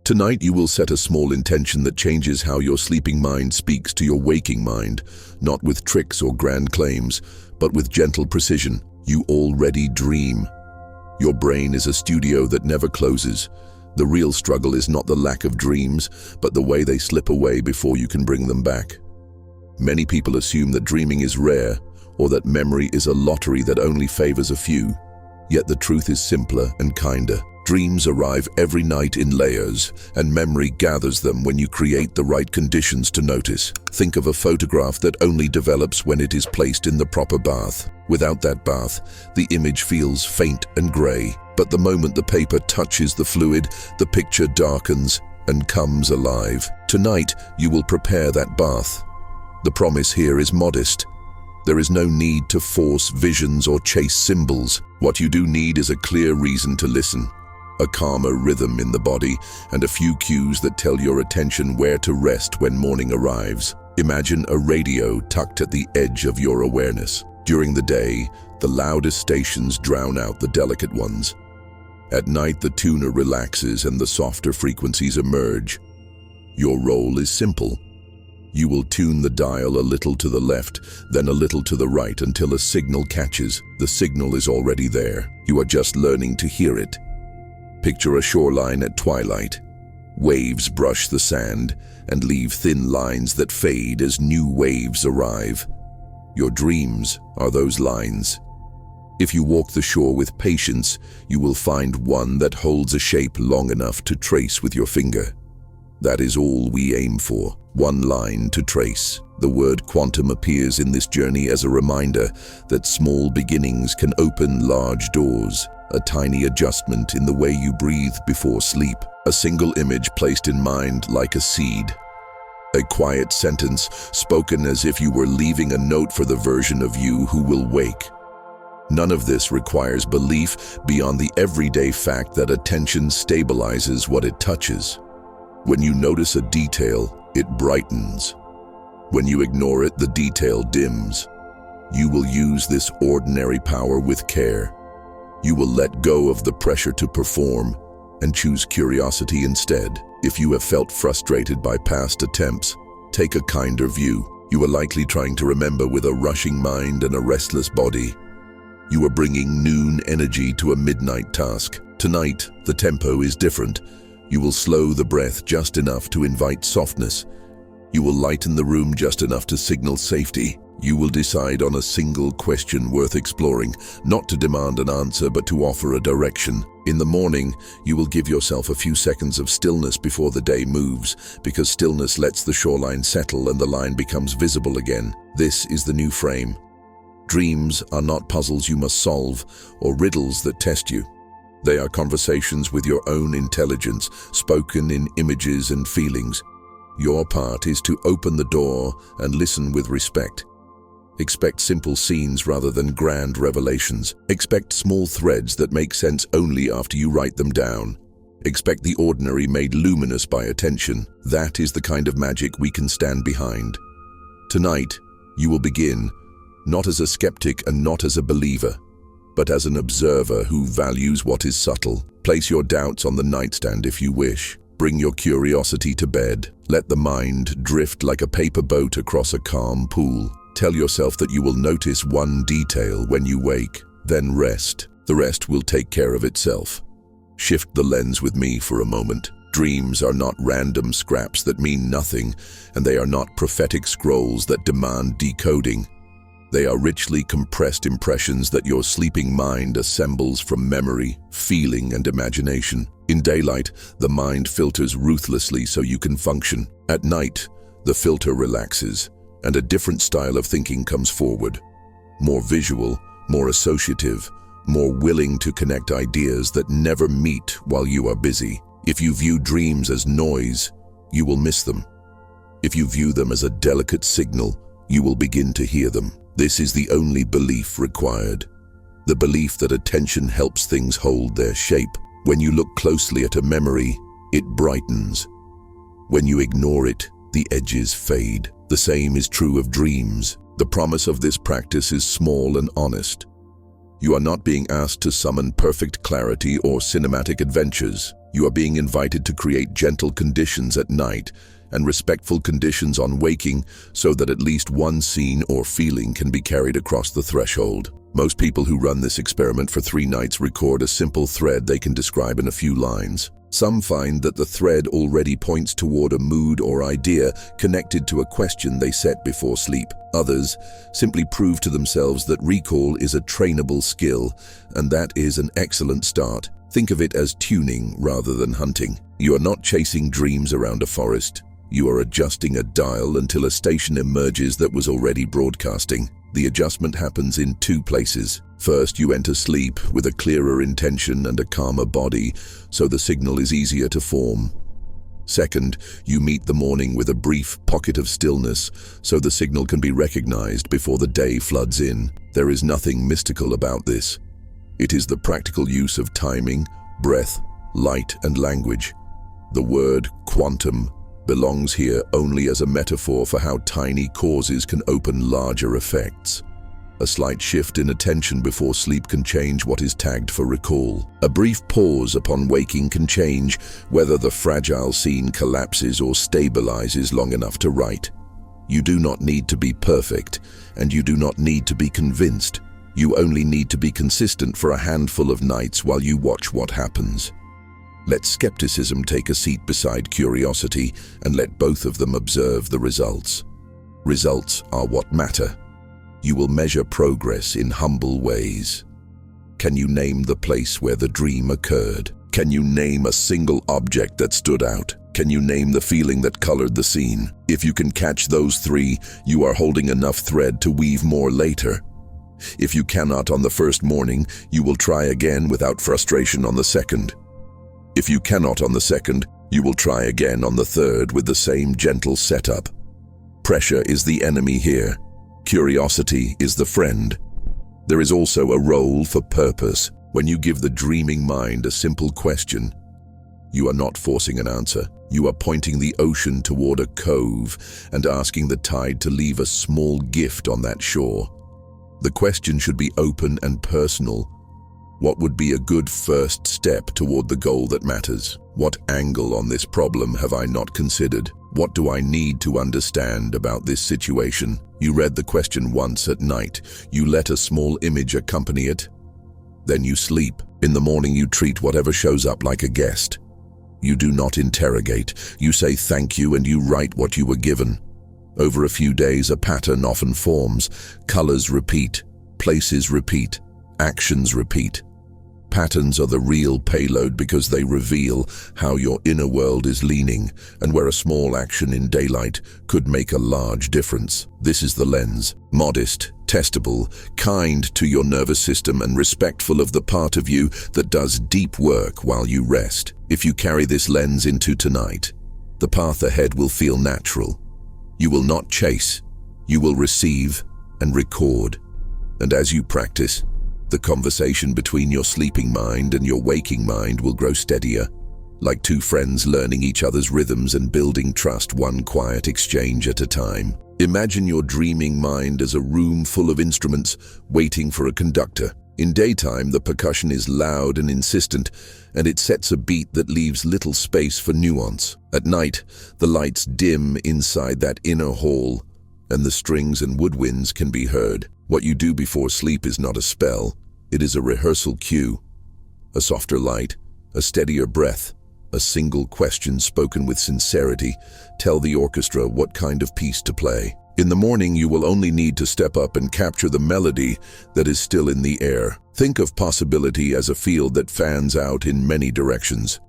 Tonight you will set a small intention that changes how your sleeping mind speaks to your waking mind, not with tricks or grand claims, but with gentle precision. You already dream. Your brain is a studio that never closes. The real struggle is not the lack of dreams, but the way they slip away before you can bring them back. Many people assume that dreaming is rare, or that memory is a lottery that only favors a few. Yet the truth is simpler and kinder. Dreams arrive every night in layers, and memory gathers them when you create the right conditions to notice. Think of a photograph that only develops when it is placed in the proper bath. Without that bath, the image feels faint and gray. But the moment the paper touches the fluid, the picture darkens and comes alive. Tonight, you will prepare that bath. The promise here is modest. There is no need to force visions or chase symbols. What you do need is a clear reason to listen, a calmer rhythm in the body, and a few cues that tell your attention where to rest when morning arrives. Imagine a radio tucked at the edge of your awareness. During the day, the loudest stations drown out the delicate ones. At night, the tuner relaxes and the softer frequencies emerge. Your role is simple. You will tune the dial a little to the left, then a little to the right until a signal catches. The signal is already there. You are just learning to hear it. Picture a shoreline at twilight. Waves brush the sand and leave thin lines that fade as new waves arrive. Your dreams are those lines. If you walk the shore with patience, you will find one that holds a shape long enough to trace with your finger. That is all we aim for, one line to trace. The word quantum appears in this journey as a reminder that small beginnings can open large doors. A tiny adjustment in the way you breathe before sleep. A single image placed in mind like a seed. A quiet sentence spoken as if you were leaving a note for the version of you who will wake. None of this requires belief beyond the everyday fact that attention stabilizes what it touches. When you notice a detail, it brightens. When you ignore it, the detail dims. You will use this ordinary power with care. You will let go of the pressure to perform and choose curiosity instead. If you have felt frustrated by past attempts, take a kinder view. You are likely trying to remember with a rushing mind and a restless body. You are bringing noon energy to a midnight task. Tonight, the tempo is different. You will slow the breath just enough to invite softness. You will lighten the room just enough to signal safety. You will decide on a single question worth exploring, not to demand an answer but to offer a direction. In the morning, you will give yourself a few seconds of stillness before the day moves, because stillness lets the shoreline settle and the line becomes visible again. This is the new frame. Dreams are not puzzles you must solve or riddles that test you. They are conversations with your own intelligence, spoken in images and feelings. Your part is to open the door and listen with respect. Expect simple scenes rather than grand revelations. Expect small threads that make sense only after you write them down. Expect the ordinary made luminous by attention. That is the kind of magic we can stand behind. Tonight, you will begin, not as a skeptic and not as a believer, but as an observer who values what is subtle. Place your doubts on the nightstand if you wish. Bring your curiosity to bed. Let the mind drift like a paper boat across a calm pool. Tell yourself that you will notice one detail when you wake, then rest. The rest will take care of itself. Shift the lens with me for a moment. Dreams are not random scraps that mean nothing, and they are not prophetic scrolls that demand decoding. They are richly compressed impressions that your sleeping mind assembles from memory, feeling, and imagination. In daylight, the mind filters ruthlessly so you can function. At night, the filter relaxes, and a different style of thinking comes forward. More visual, more associative, more willing to connect ideas that never meet while you are busy. If you view dreams as noise, you will miss them. If you view them as a delicate signal, you will begin to hear them. This is the only belief required. The belief that attention helps things hold their shape. When you look closely at a memory, it brightens. When you ignore it, the edges fade. The same is true of dreams. The promise of this practice is small and honest. You are not being asked to summon perfect clarity or cinematic adventures. You are being invited to create gentle conditions at night and respectful conditions on waking so that at least one scene or feeling can be carried across the threshold. Most people who run this experiment for 3 nights record a simple thread they can describe in a few lines. Some find that the thread already points toward a mood or idea connected to a question they set before sleep. Others simply prove to themselves that recall is a trainable skill, and that is an excellent start. Think of it as tuning rather than hunting. You are not chasing dreams around a forest. You are adjusting a dial until a station emerges that was already broadcasting. The adjustment happens in 2 places. First, you enter sleep with a clearer intention and a calmer body, so the signal is easier to form. Second, you meet the morning with a brief pocket of stillness, so the signal can be recognized before the day floods in. There is nothing mystical about this. It is the practical use of timing, breath, light, and language. The word quantum belongs here only as a metaphor for how tiny causes can open larger effects. A slight shift in attention before sleep can change what is tagged for recall. A brief pause upon waking can change whether the fragile scene collapses or stabilizes long enough to write. You do not need to be perfect, and you do not need to be convinced. You only need to be consistent for a handful of nights while you watch what happens. Let skepticism take a seat beside curiosity, and let both of them observe the results. Results are what matter. You will measure progress in humble ways. Can you name the place where the dream occurred? Can you name a single object that stood out? Can you name the feeling that colored the scene? If you can catch those 3, you are holding enough thread to weave more later. If you cannot on the first morning, you will try again without frustration on the second. If you cannot on the second, you will try again on the third with the same gentle setup. Pressure is the enemy here. Curiosity is the friend. There is also a role for purpose. When you give the dreaming mind a simple question, you are not forcing an answer. You are pointing the ocean toward a cove and asking the tide to leave a small gift on that shore. The question should be open and personal. What would be a good first step toward the goal that matters? What angle on this problem have I not considered? What do I need to understand about this situation? You read the question once at night. You let a small image accompany it. Then you sleep. In the morning you treat whatever shows up like a guest. You do not interrogate. You say thank you and you write what you were given. Over a few days a pattern often forms. Colors repeat. Places repeat. Actions repeat. Patterns are the real payload because they reveal how your inner world is leaning and where a small action in daylight could make a large difference. This is the lens. Modest, testable, kind to your nervous system and respectful of the part of you that does deep work while you rest. If you carry this lens into tonight, the path ahead will feel natural. You will not chase. You will receive and record. And as you practice, the conversation between your sleeping mind and your waking mind will grow steadier, like 2 friends learning each other's rhythms and building trust one quiet exchange at a time. Imagine your dreaming mind as a room full of instruments waiting for a conductor. In daytime, the percussion is loud and insistent, and it sets a beat that leaves little space for nuance. At night, the lights dim inside that inner hall, and the strings and woodwinds can be heard. What you do before sleep is not a spell, it is a rehearsal cue. A softer light, a steadier breath, a single question spoken with sincerity tell the orchestra what kind of piece to play. In the morning, you will only need to step up and capture the melody that is still in the air. Think of possibility as a field that fans out in many directions.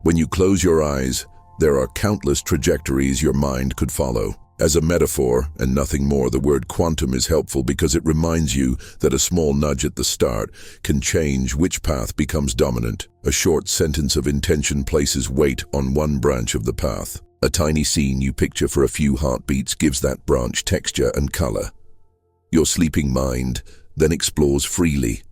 When you close your eyes, there are countless trajectories your mind could follow. As a metaphor, and nothing more, the word quantum is helpful because it reminds you that a small nudge at the start can change which path becomes dominant. A short sentence of intention places weight on one branch of the path. A tiny scene you picture for a few heartbeats gives that branch texture and color. Your sleeping mind then explores freely,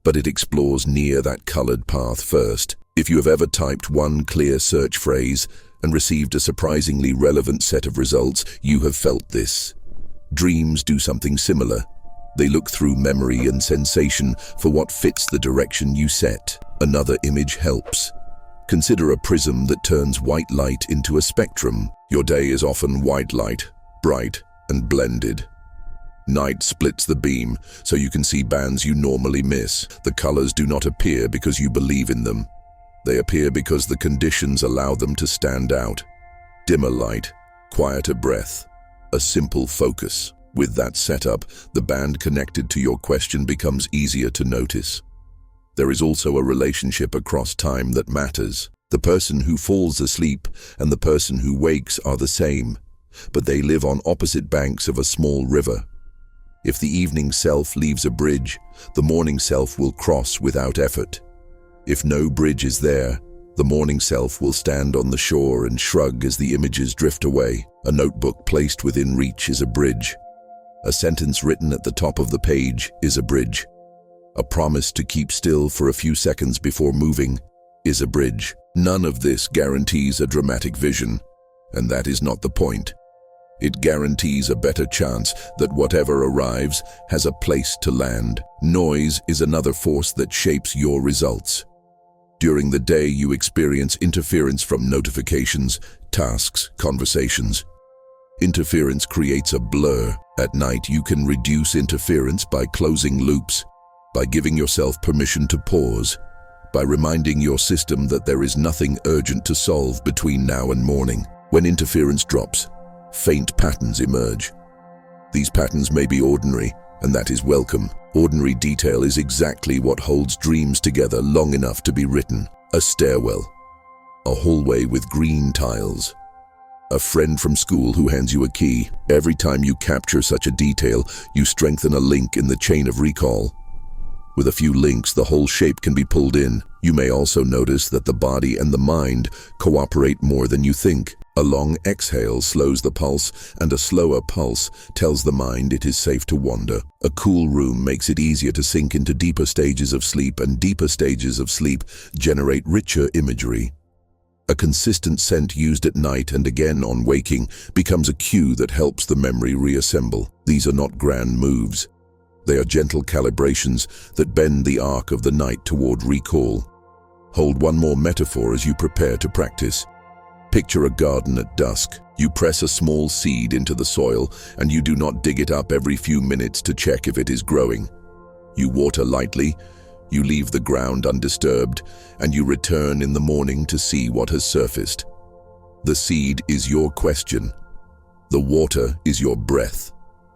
but it explores near that colored path first. If you have ever typed one clear search phrase and received a surprisingly relevant set of results, you have felt this. Dreams do something similar. They look through memory and sensation for what fits the direction you set. Another image helps. Consider a prism that turns white light into a spectrum. Your day is often white light, bright and blended. Night splits the beam, so you can see bands you normally miss. The colors do not appear because you believe in them. They appear because the conditions allow them to stand out. Dimmer light, quieter breath, a simple focus. With that setup, the band connected to your question becomes easier to notice. There is also a relationship across time that matters. The person who falls asleep and the person who wakes are the same, but they live on opposite banks of a small river. If the evening self leaves a bridge, the morning self will cross without effort. If no bridge is there, the morning self will stand on the shore and shrug as the images drift away. A notebook placed within reach is a bridge. A sentence written at the top of the page is a bridge. A promise to keep still for a few seconds before moving is a bridge. None of this guarantees a dramatic vision, and that is not the point. It guarantees a better chance that whatever arrives has a place to land. Noise is another force that shapes your results. During the day, you experience interference from notifications, tasks, conversations. Interference creates a blur. At night, you can reduce interference by closing loops, by giving yourself permission to pause, by reminding your system that there is nothing urgent to solve between now and morning. When interference drops, faint patterns emerge. These patterns may be ordinary, and that is welcome. Ordinary detail is exactly what holds dreams together long enough to be written. A stairwell, a hallway with green tiles, a friend from school who hands you a key. Every time you capture such a detail, you strengthen a link in the chain of recall. With a few links, the whole shape can be pulled in. You may also notice that the body and the mind cooperate more than you think. A long exhale slows the pulse, and a slower pulse tells the mind it is safe to wander. A cool room makes it easier to sink into deeper stages of sleep, and deeper stages of sleep generate richer imagery. A consistent scent used at night and again on waking becomes a cue that helps the memory reassemble. These are not grand moves. They are gentle calibrations that bend the arc of the night toward recall. Hold one more metaphor as you prepare to practice. Picture a garden at dusk. You press a small seed into the soil, and you do not dig it up every few minutes to check if it is growing. You water lightly, you leave the ground undisturbed, and you return in the morning to see what has surfaced. The seed is your question. The water is your breath.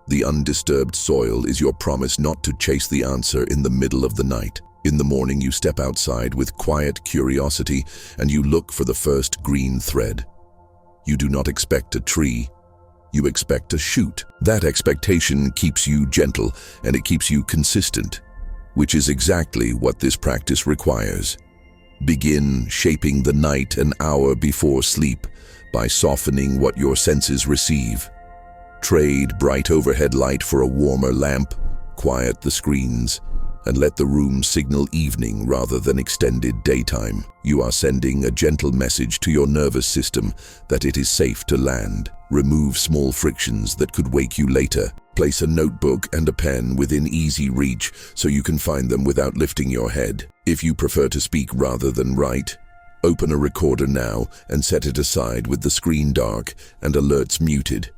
The undisturbed soil is your promise not to chase the answer in the middle of the night. In the morning, you step outside with quiet curiosity and you look for the first green thread. You do not expect a tree. You expect a shoot. That expectation keeps you gentle and it keeps you consistent, which is exactly what this practice requires. Begin shaping the night an hour before sleep by softening what your senses receive. Trade bright overhead light for a warmer lamp, quiet the screens, and let the room signal evening rather than extended daytime. You are sending a gentle message to your nervous system that it is safe to land. Remove small frictions that could wake you later. Place a notebook and a pen within easy reach so you can find them without lifting your head. If you prefer to speak rather than write, open a recorder now and set it aside with the screen dark and alerts muted.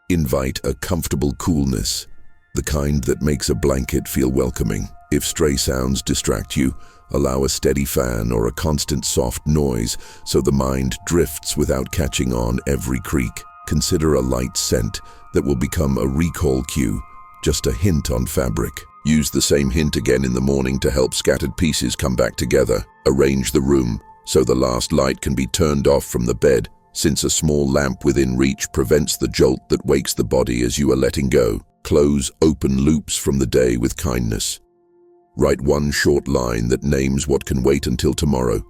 Invite a comfortable coolness, the kind that makes a blanket feel welcoming. If stray sounds distract you, allow a steady fan or a constant soft noise so the mind drifts without catching on every creak. Consider a light scent that will become a recall cue, just a hint on fabric. Use the same hint again in the morning to help scattered pieces come back together. Arrange the room so the last light can be turned off from the bed, since a small lamp within reach prevents the jolt that wakes the body as you are letting go. Close open loops from the day with kindness. Write one short line that names what can wait until tomorrow.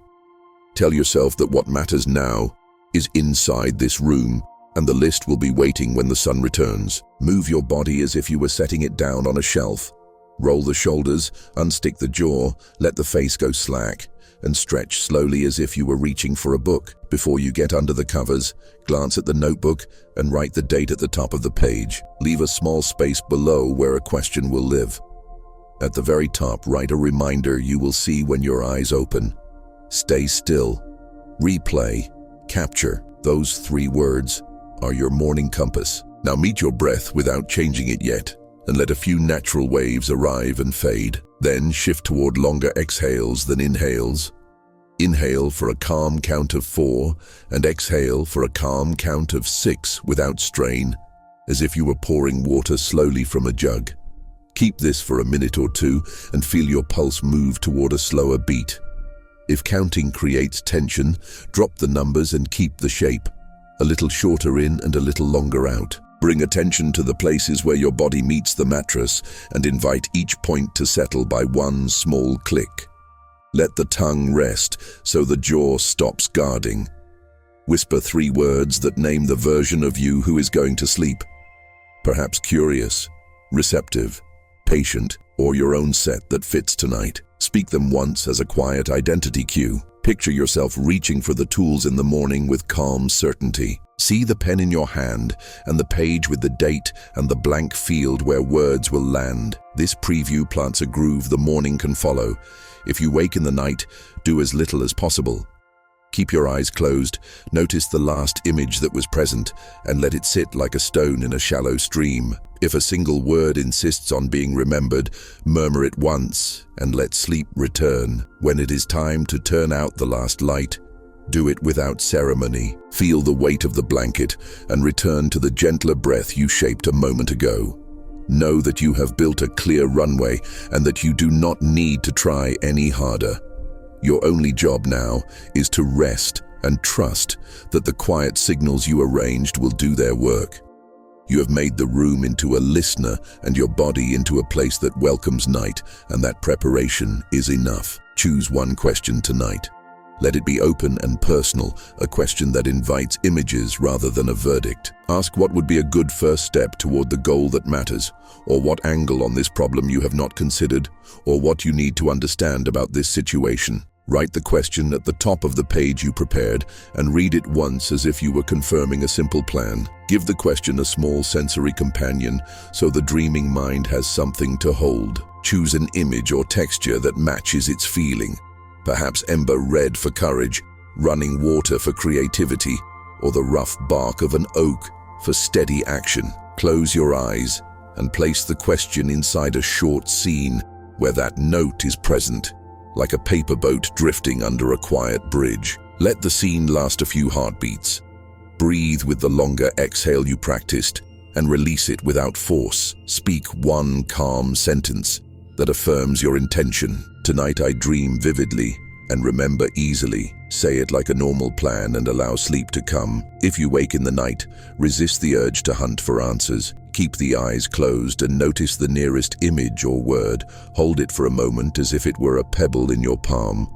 Tell yourself that what matters now is inside this room, and the list will be waiting when the sun returns. Move your body as if you were setting it down on a shelf. Roll the shoulders, unstick the jaw, let the face go slack, and stretch slowly as if you were reaching for a book. Before you get under the covers, glance at the notebook and write the date at the top of the page. Leave a small space below where a question will live. At the very top, write a reminder you will see when your eyes open. Stay still. Replay. Capture. Those 3 words are your morning compass. Now meet your breath without changing it yet, and let a few natural waves arrive and fade. Then shift toward longer exhales than inhales. Inhale for a calm count of 4, and exhale for a calm count of 6 without strain, as if you were pouring water slowly from a jug. Keep this for a minute or 2 and feel your pulse move toward a slower beat. If counting creates tension, drop the numbers and keep the shape, a little shorter in and a little longer out. Bring attention to the places where your body meets the mattress and invite each point to settle by one small click. Let the tongue rest so the jaw stops guarding. Whisper 3 words that name the version of you who is going to sleep. Perhaps curious, receptive, patient, or your own set that fits tonight. Speak them once as a quiet identity cue. Picture yourself reaching for the tools in the morning with calm certainty. See the pen in your hand and the page with the date and the blank field where words will land. This preview plants a groove the morning can follow. If you wake in the night, do as little as possible. Keep your eyes closed, notice the last image that was present, and let it sit like a stone in a shallow stream. If a single word insists on being remembered, murmur it once and let sleep return. When it is time to turn out the last light, do it without ceremony. Feel the weight of the blanket and return to the gentler breath you shaped a moment ago. Know that you have built a clear runway and that you do not need to try any harder. Your only job now is to rest and trust that the quiet signals you arranged will do their work. You have made the room into a listener and your body into a place that welcomes night, and that preparation is enough. Choose one question tonight. Let it be open and personal, a question that invites images rather than a verdict. Ask what would be a good first step toward the goal that matters, or what angle on this problem you have not considered, or what you need to understand about this situation. Write the question at the top of the page you prepared and read it once as if you were confirming a simple plan. Give the question a small sensory companion so the dreaming mind has something to hold. Choose an image or texture that matches its feeling. Perhaps ember red for courage, running water for creativity, or the rough bark of an oak for steady action. Close your eyes and place the question inside a short scene where that note is present, like a paper boat drifting under a quiet bridge. Let the scene last a few heartbeats. Breathe with the longer exhale you practiced and release it without force. Speak one calm sentence that affirms your intention. Tonight I dream vividly and remember easily. Say it like a normal plan and allow sleep to come. If you wake in the night, resist the urge to hunt for answers. Keep the eyes closed and notice the nearest image or word. Hold it for a moment as if it were a pebble in your palm.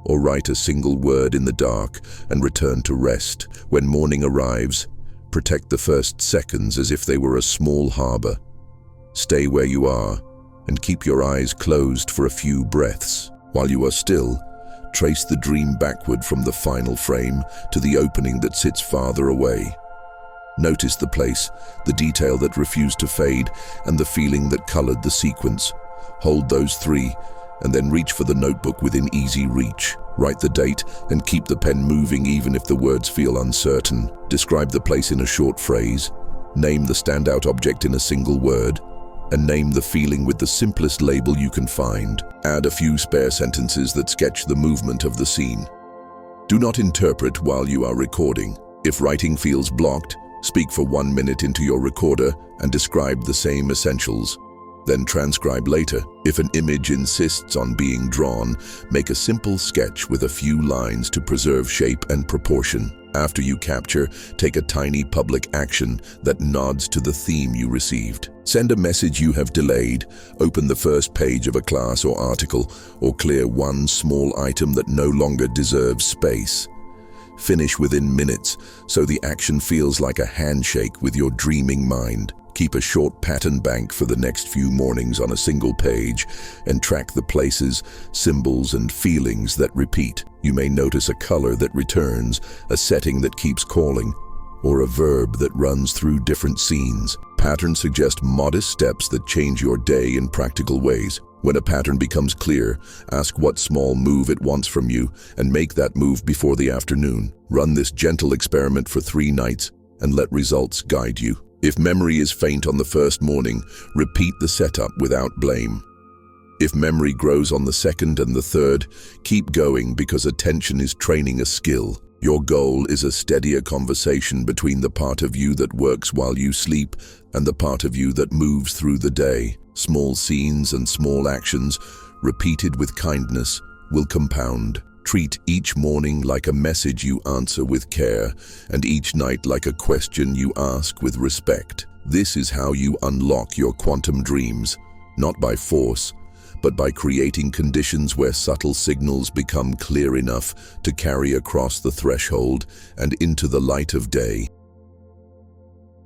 Or write a single word in the dark and return to rest. When morning arrives, protect the first seconds as if they were a small harbor. Stay where you are and keep your eyes closed for a few breaths. While you are still, trace the dream backward from the final frame to the opening that sits farther away. Notice the place, the detail that refused to fade, and the feeling that colored the sequence. Hold those 3, and then reach for the notebook within easy reach. Write the date and keep the pen moving even if the words feel uncertain. Describe the place in a short phrase. Name the standout object in a single word. And name the feeling with the simplest label you can find. Add a few spare sentences that sketch the movement of the scene. Do not interpret while you are recording. If writing feels blocked, speak for 1 minute into your recorder and describe the same essentials. Then transcribe later. If an image insists on being drawn, make a simple sketch with a few lines to preserve shape and proportion. After you capture, take a tiny public action that nods to the theme you received. Send a message you have delayed, open the first page of a class or article, or clear one small item that no longer deserves space. Finish within minutes, so the action feels like a handshake with your dreaming mind. Keep a short pattern bank for the next few mornings on a single page and track the places, symbols, and feelings that repeat. You may notice a color that returns, a setting that keeps calling, or a verb that runs through different scenes. Patterns suggest modest steps that change your day in practical ways. When a pattern becomes clear, ask what small move it wants from you and make that move before the afternoon. Run this gentle experiment for 3 nights and let results guide you. If memory is faint on the first morning, repeat the setup without blame. If memory grows on the second and the third, keep going because attention is training a skill. Your goal is a steadier conversation between the part of you that works while you sleep and the part of you that moves through the day. Small scenes and small actions, repeated with kindness, will compound. Treat each morning like a message you answer with care, and each night like a question you ask with respect. This is how you unlock your quantum dreams, not by force, but by creating conditions where subtle signals become clear enough to carry across the threshold and into the light of day.